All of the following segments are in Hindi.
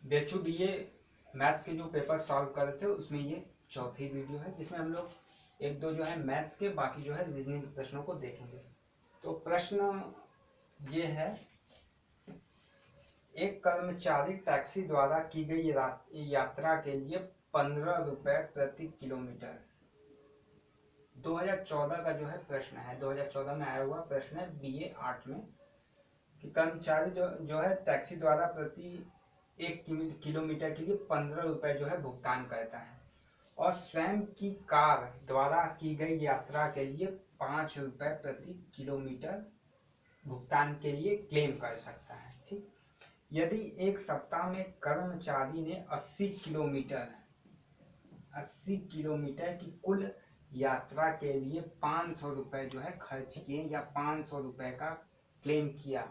बेचू बीए मैथ्स के जो पेपर सॉल्व कर रहे थे उसमें ये चौथी वीडियो है, जिसमें हम लोग एक दो जो है मैथ्स के, बाकी जो है रीजनिंग के प्रश्नों को देखेंगे। तो प्रश्न ये है, एक कर्मचारी टैक्सी द्वारा की गई यात्रा के लिए 15 रुपए प्रति किलोमीटर। 2014 का जो है प्रश्न है, 2014 में आया हुआ प्रश्न है बीए 8 में, कि कर्मचारी जो है टैक्सी द्वारा प्रति 1 किलोमीटर के लिए 15 रुपए जो है भुगतान करता है और स्वयं की कार द्वारा की गई यात्रा के लिए 5 रुपए प्रति किलोमीटर भुगतान के लिए क्लेम कर सकता है। ठीक, यदि एक सप्ताह में कर्मचारी ने 80 किलोमीटर की कुल यात्रा के लिए 500 रुपए जो है खर्च किए या 500 रुपए का क्लेम किया,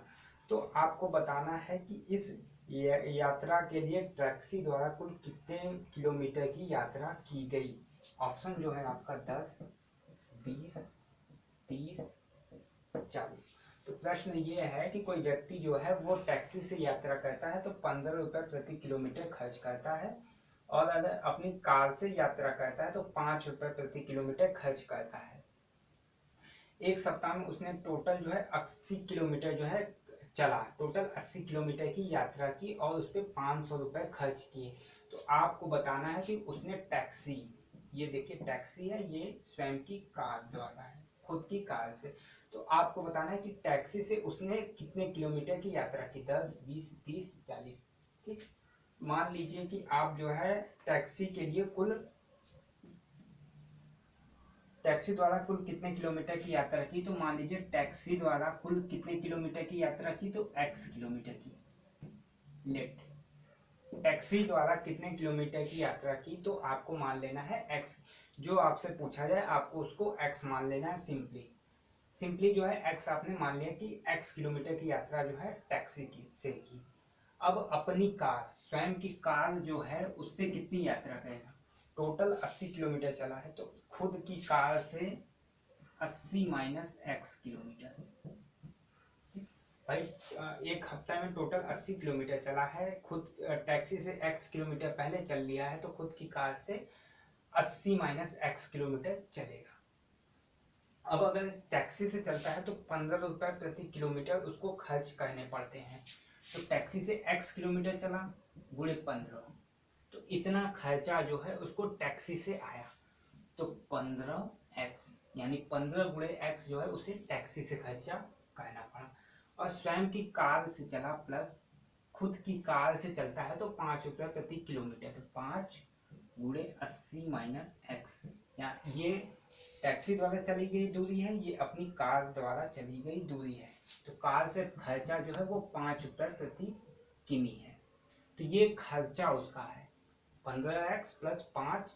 तो आपको बताना है कि इस यात्रा के लिए टैक्सी द्वारा कुल कितने किलोमीटर की यात्रा की गई। ऑप्शन जो है आपका 10, 20, 30, 40। तो प्रश्न ये है कि कोई व्यक्ति जो है वो टैक्सी से यात्रा करता है तो 15 रुपए प्रति किलोमीटर खर्च करता है, और अगर अपनी कार से यात्रा करता है तो 5 रुपए प्रति किलोमीटर खर्च करता है। एक सप्ताह में उसने टोटल जो है 80 किलोमीटर जो है चला, टोटल 80 किलोमीटर की यात्रा की और उस पर 500 रुपए खर्च किए। तो आपको बताना है कि उसने टैक्सी, ये देखिए टैक्सी है, ये स्वयं की कार द्वारा है, खुद की कार से, तो आपको बताना है कि टैक्सी से उसने कितने किलोमीटर की यात्रा की, 10, 20, 30, 40। ठीक, मान लीजिए कि आप जो है टैक्सी के लिए टैक्सी द्वारा कुल कितने किलोमीटर की यात्रा की, तो मान लीजिए टैक्सी द्वारा कुल कितने किलोमीटर की यात्रा की, तो x किलोमीटर की। लेट टैक्सी द्वारा कितने किलोमीटर की यात्रा की, तो आपको मान लेना है x। जो आपसे पूछा जाए आपको उसको x मान लेना है। सिंपली जो है x आपने मान लिया कि x किलोमीटर की यात्रा जो है टैक्सी की से की। अब अपनी कार, स्वयं की कार जो है उससे कितनी यात्रा करेगा, टोटल 80 किलोमीटर चला है तो खुद की कार से 80 माइनस x किलोमीटर। भाई एक हफ्ता में टोटल 80 किलोमीटर चला है, खुद टैक्सी से x किलोमीटर पहले चल लिया है तो खुद की कार से 80 माइनस x किलोमीटर चलेगा। अब अगर टैक्सी से चलता है तो 15 रुपए प्रति किलोमीटर उसको खर्च करने पड़ते हैं। तो टैक्सी से x किलोमीटर चला गुणे 15, तो इतना खर्चा जो है उसको टैक्सी से आया, तो 15x यानी 15 गुणे x जो है उसे टैक्सी से खर्चा करना पड़ा। और स्वयं की कार से चला प्लस खुद की कार से चलता है तो 5 रुपये प्रति किलोमीटर, तो 5 गुणे 80 माइनस x, या ये टैक्सी द्वारा चली गई दूरी है, ये अपनी कार द्वारा चली गई दूरी है, तो कार से खर्चा जो है वो 5 रुपये प्रति किमी है। तो ये खर्चा उसका है 15x प्लस 5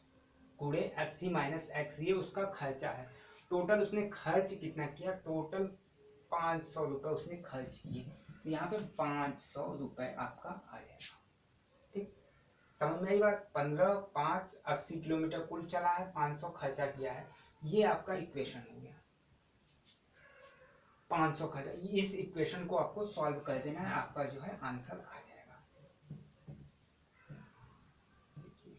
गुणे 80 माइनस x, ये उसका खर्चा है। टोटल उसने खर्च कितना किया, टोटल 500 रुपए उसने खर्च किए, तो यहाँ पे 500 रुपए आपका आ जाएगा। ठीक, समझ में आई बात। 15, 5, 80 किलोमीटर कुल चला है, 500 खर्चा किया है, ये आपका इक्वेशन हो गया। 500 खर्चा, इस इक्वेशन को आपको सॉल्व कर देना है, आपका जो है आंसर आ जाएगा। देखिए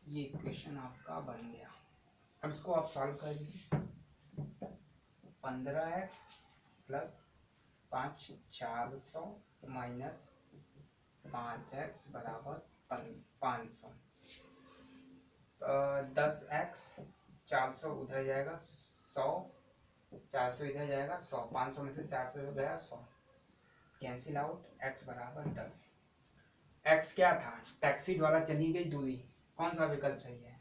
ये इक्वेशन आपका बन गया। अब इसको आप सॉल्व कर दीजिए। 15x प्लस 5 400 माइनस 5x बराबर 500, 10x 400 उधर जाएगा 100, 400 इधर जाएगा 100, 500 में से 400 गया 100, कैंसिल आउट, x बराबर 10। x क्या था, टैक्सी द्वारा चली गई दूरी, कौन सा विकल्प सही है,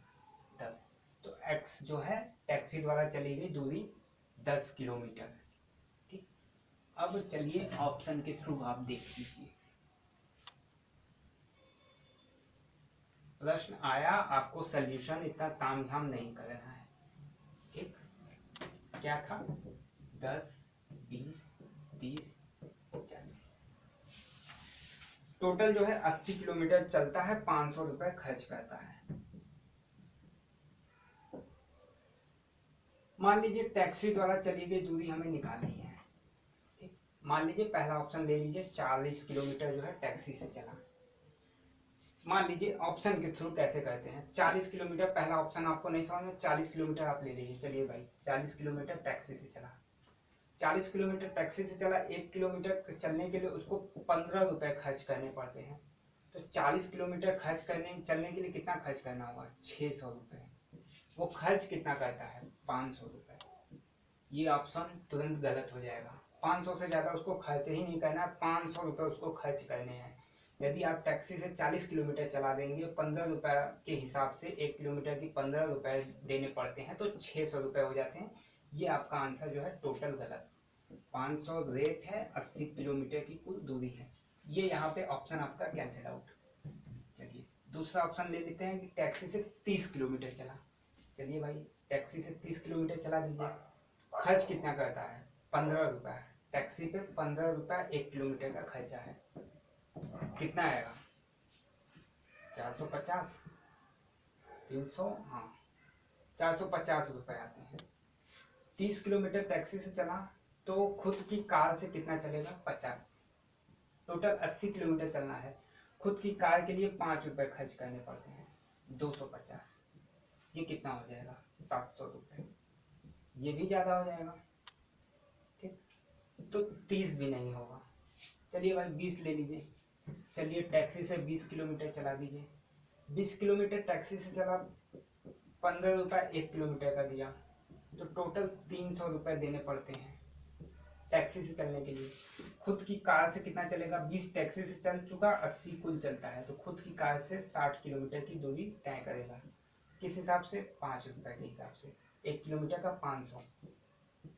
10, तो x जो है टैक्सी द्वारा चली गई दूरी 10 किलोमीटर। ठीक, अब चलिए ऑप्शन के थ्रू आप देख लीजिए। प्रश्न आया, आपको सॉल्यूशन इतना तामझाम नहीं करना है। ठीक, क्या था, 10, 20, 30, 40, टोटल जो है 80 किलोमीटर चलता है, 500 रुपए खर्च करता है। मान लीजिए टैक्सी द्वारा चली गई दूरी हमें निकालनी है। ठीक, मान लीजिए पहला ऑप्शन ले लीजिए, 40 किलोमीटर जो है टैक्सी से चला। मान लीजिए ऑप्शन के थ्रू कैसे करते हैं, 40 किलोमीटर पहला ऑप्शन आपको नहीं समझ में, 40 किलोमीटर आप ले लीजिए। चलिए भाई 40 किलोमीटर टैक्सी से चला, 40 किलोमीटर टैक्सी से चला, 1 किलोमीटर चलने के लिए उसको 15 रुपए खर्च करने पड़ते हैं। तो 40 किलोमीटर खर्च करने चलने के लिए कितना खर्च करना होगा, 600 रुपए। वो खर्च कितना करता है, 500 रुपए। ये ऑप्शन तुरंत गलत हो जाएगा। 500 से ज्यादा उसको खर्च ही नहीं करना है, 500 रुपए उसको खर्च करने हैं। यदि आप टैक्सी से 40 किलोमीटर चला देंगे, 15 रुपए के हिसाब से 1 किलोमीटर की 15 रुपए देने पड़ते हैं, तो 600 रुपए हो जाते हैं। ये आपका आंसर जो है टोटल गलत। 500 रेट है, 80 किलोमीटर की कुल दूरी है। ये यहाँ पे ऑप्शन आपका कैंसिल आउट। चलिए दूसरा ऑप्शन ले लेते हैं कि टैक्सी से 30 किलोमीटर चला। चलिए भाई टैक्सी से 30 किलोमीटर चला दीजिए, खर्च कितना करता है, 15 रुपए। टैक्सी पे 15 रुपए 1 किलोमीटर का खर्चा है, कितना आएगा, 450, 300, हाँ 450 रुपए आते हैं। 30 किलोमीटर टैक्सी से चला तो खुद की कार से कितना चलेगा, 50। टोटल 80 किलोमीटर चलना है, खुद की कार के लिए 5 रुपए खर्च करने पड़ते हैं, 250। ये कितना हो जाएगा, 700 रुपए। ये भी ज्यादा हो जाएगा, ठीक। तो 30 भी नहीं होगा। चलिए भाई 20 ले लीजिए। चलिए टैक्सी से 20 किलोमीटर चला दीजिए। 20 किलोमीटर टैक्सी से चला, 15 रुपए 1 किलोमीटर का दिया, तो टोटल 300 रुपए देने पड़ते हैं टैक्सी से चलने के लिए। खुद की कार से कितना चलेगा, 20 टैक्सी से चल चुका, 80 कुल चलता है, तो खुद की कार से 60 किलोमीटर की दूरी तय करेगा। किस हिसाब से, 5 रुपए के हिसाब से। 1 किलोमीटर का 500,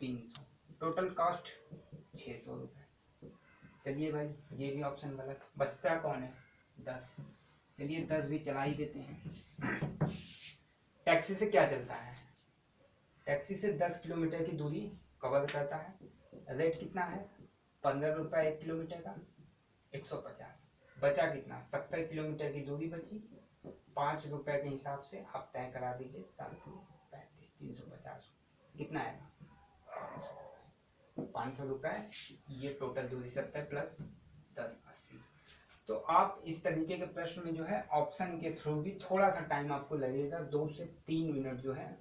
300, टोटल कॉस्ट 600 रुपए। चलिए भाई ये भी ऑप्शन गलत। बचता कौन है, 10। चलिए 10 भी चला ही देते हैं। टैक्सी से क्या चलता है, टैक्सी से 10 किलोमीटर की दूरी कवर करता है। रेट कितना है, 15 रुपए 1 किलोमीटर का, 150। बचा कितना, 70 किलोमीटर की दूरी बची। 5 रुपए के हिसाब से आप तय करा दीजिए, 7, 35, 350, कितना आएगा, 500 रुपए। ये टोटल दूरी 70 प्लस 10, 80। तो आप इस तरीके के प्रश्न में जो है ऑप्शन के थ्रू भी थोड़ा सा टाइम आपको लगेगा, 2 से 3 मिनट जो है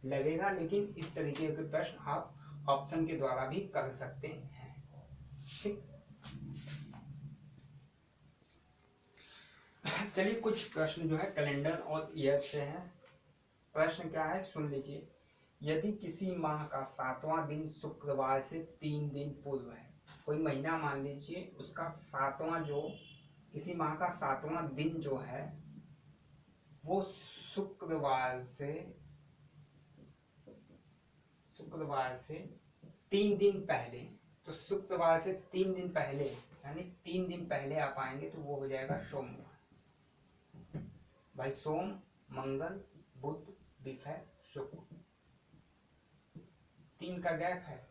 लगेगा, लेकिन इस तरीके के प्रश्न आप ऑप्शन के द्वारा भी कर सकते हैं, ठीक। चलिए कुछ प्रश्न जो है कैलेंडर और ईयर से हैं। प्रश्न क्या है सुन लीजिए। यदि किसी माह का 7वां दिन शुक्रवार से 3 दिन पूर्व है, कोई महीना मान लीजिए, उसका 7वां जो, किसी माह का 7वां दिन जो है वो शुक्रवार से 3 दिन पहले, तो शुक्रवार से 3 दिन पहले यानी 3 दिन पहले आप आएंगे तो वो हो जाएगा सोमवार। भाई सोम, मंगल, बुध, बुधवार, शुक्र, 3 का गैप है,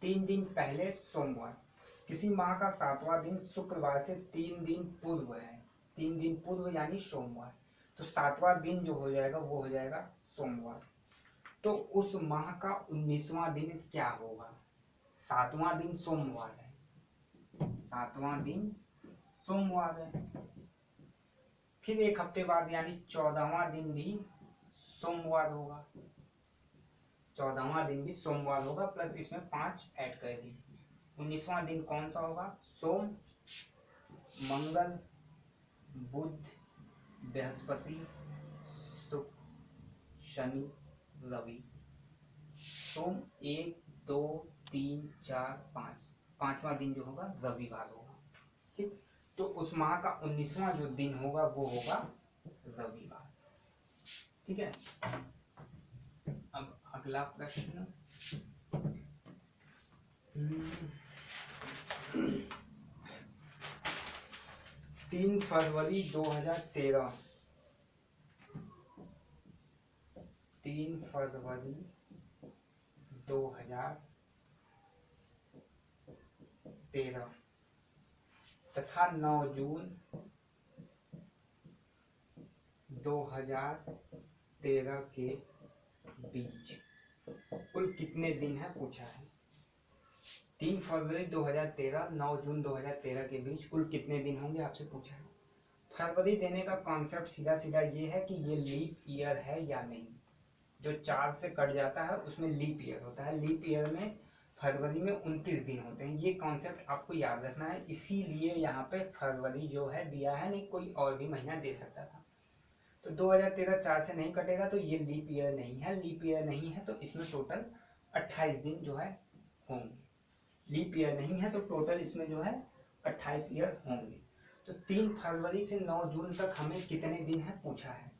3 दिन पहले सोमवार। किसी माह का 7वां दिन शुक्रवार से 3 दिन पूर्व है, 3 दिन पूर्व यानी सोमवार, तो 7वां दिन जो हो जाएगा वो हो जाएगा सोमवार। तो उस माह का 19वां दिन क्या होगा, 7वां दिन सोमवार है, 7वां दिन सोमवार है। फिर एक हफ्ते बाद यानी 14वां दिन भी सोमवार होगा, 14वां दिन भी सोमवार होगा, प्लस इसमें 5 ऐड कर दीजिए। 19वां दिन कौन सा होगा, सोम, मंगल, बुध, बृहस्पति, शुक्र, शनि, रवि। सोम 1, 2, 3, 4, 5, 5वां दिन जो होगा रविवार होगा, ठीक। तो उस माह का 19वां जो दिन होगा वो होगा रविवार, ठीक है। अब अगला प्रश्न, 3 फरवरी 2013, 3 फरवरी 2013 तथा 9 जून 2013 के बीच कुल कितने दिन है पूछा है। 3 फरवरी 2013 9 जून 2013 के बीच कुल कितने दिन होंगे आपसे पूछा है। फरवरी देने का कॉन्सेप्ट सीधा सीधा ये है कि ये लीप ईयर है या नहीं। जो 4 से कट जाता है उसमें लीप ईयर होता है। लीप ईयर में फरवरी में 29 दिन होते हैं। ये कॉन्सेप्ट आपको याद रखना है, इसीलिए यहाँ पे फरवरी जो है दिया है, नहीं कोई और भी महीना दे सकता था। तो 2013 4 से नहीं कटेगा तो ये लीप ईयर नहीं है। लीप ईयर नहीं है तो इसमें टोटल 28 दिन जो है होंगे। लीप ईयर नहीं है तो टोटल इसमें जो है 28 ईयर होंगे। तो 3 फरवरी से 9 जून तक हमें कितने दिन है पूछा है।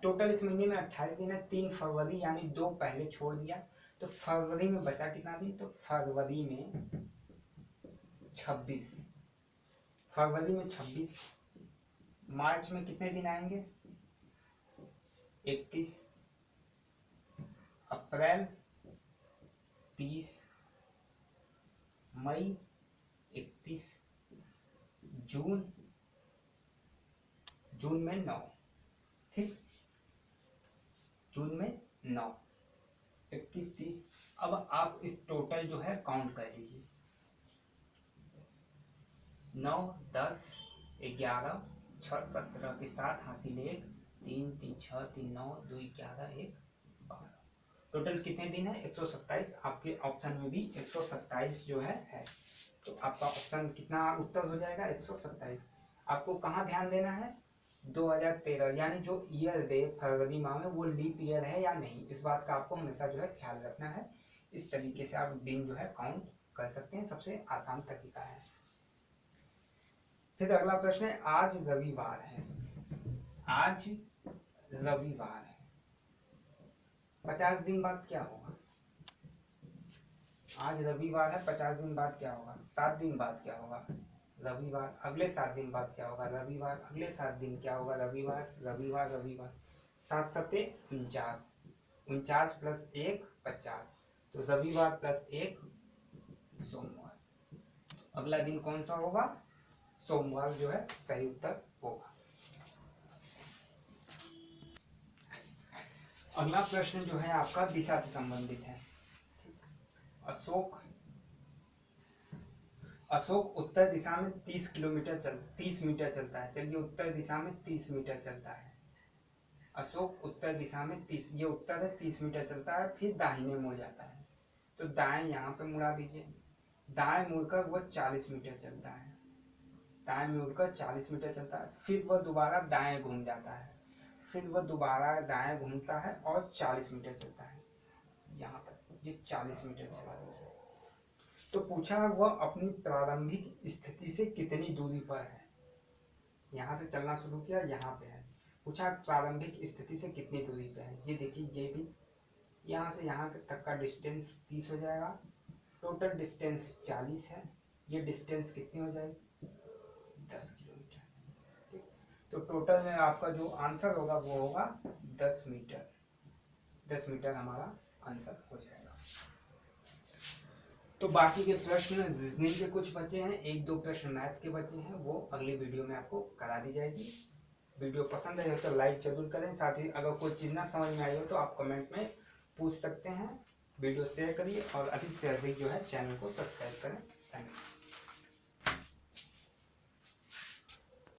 टोटल इस महीने में 28 दिन है। 3 फरवरी यानी 2 पहले छोड़ दिया तो फरवरी में बचा कितना दिन, तो फरवरी में 26। फरवरी में 26। मार्च में कितने दिन आएंगे, 31। अप्रैल 30। मई 31। जून में 9। ठीक, जून में 9, 31, 30। अब आप इस टोटल जो है काउंट कर लीजिए। 9, 10, 11, 6, 17 के साथ हासिल 1, 3, 3, 6, 3, 9, 2, 11, 1, 12। टोटल कितने दिन है, 127। आपके ऑप्शन में भी 127 जो है। तो आपका ऑप्शन कितना उत्तर हो जाएगा, 127। आपको कहाँ ध्यान देना है, 2013 यानी जो ईयर दे फरवरी माह में वो लीप ईयर है या नहीं, इस बात का आपको हमेशा जो है ख्याल रखना है। इस तरीके से आप दिन जो है काउंट कर सकते हैं, सबसे आसान तरीका है। फिर अगला प्रश्न है, आज रविवार है। आज रविवार है, 50 दिन बाद क्या होगा। आज रविवार है, 50 दिन बाद क्या होगा, 7 दिन बाद क्या होगा, रविवार। अगले 7 दिन बाद क्या होगा, रविवार। अगले 7 दिन क्या होगा, रविवार, रविवार, रविवार। 7 सत्ते 49, 49 प्लस 1 50। तो रविवार प्लस 1 सोमवार। अगला दिन कौन सा होगा, सोमवार जो है सही उत्तर होगा। अगला प्रश्न जो है आपका दिशा से संबंधित है। अशोक उत्तर दिशा में 30 मीटर चलता है। चलिए, उत्तर दिशा में 30 मीटर चलता है। अशोक उत्तर दिशा में 30, ये उत्तर है, 30 मीटर चलता है, फिर दाहिने मुड़ जाता है। तो दाएं यहाँ पे मुड़ा दीजिए। दाएं मुड़कर वह 40 मीटर चलता है। दाएं मुड़कर 40 मीटर चलता है, फिर वह दोबारा दाएं घूम जाता है। फिर वह दोबारा दाएं घूमता है और 40 मीटर चलता है। यहाँ तक ये 40 मीटर चला दीजिए। तो पूछा वह अपनी प्रारंभिक स्थिति से कितनी दूरी पर है। यहाँ से चलना शुरू किया, यहाँ पे है। पूछा प्रारंभिक स्थिति से कितनी दूरी पे है। ये देखिए, ये भी यहाँ से यहाँ तक का डिस्टेंस 30 हो जाएगा। टोटल डिस्टेंस 40 है। ये डिस्टेंस कितनी हो जाएगी, 10 किलोमीटर। ठीक, तो टोटल में आपका जो आंसर होगा वो होगा 10 मीटर। 10 मीटर हमारा आंसर हो जाएगा। तो बाकी के प्रश्न रीजनिंग के कुछ बचे हैं, 1-2 प्रश्न मैथ के बचे हैं, वो अगली वीडियो में आपको करा दी जाएगी। वीडियो पसंद आए तो लाइक जरूर करें। साथ ही अगर कोई चीज़ ना समझ में आई हो तो आप कमेंट में पूछ सकते हैं। वीडियो शेयर करिए और अधिक से अधिक जो है चैनल को सब्सक्राइब करें। Thank you.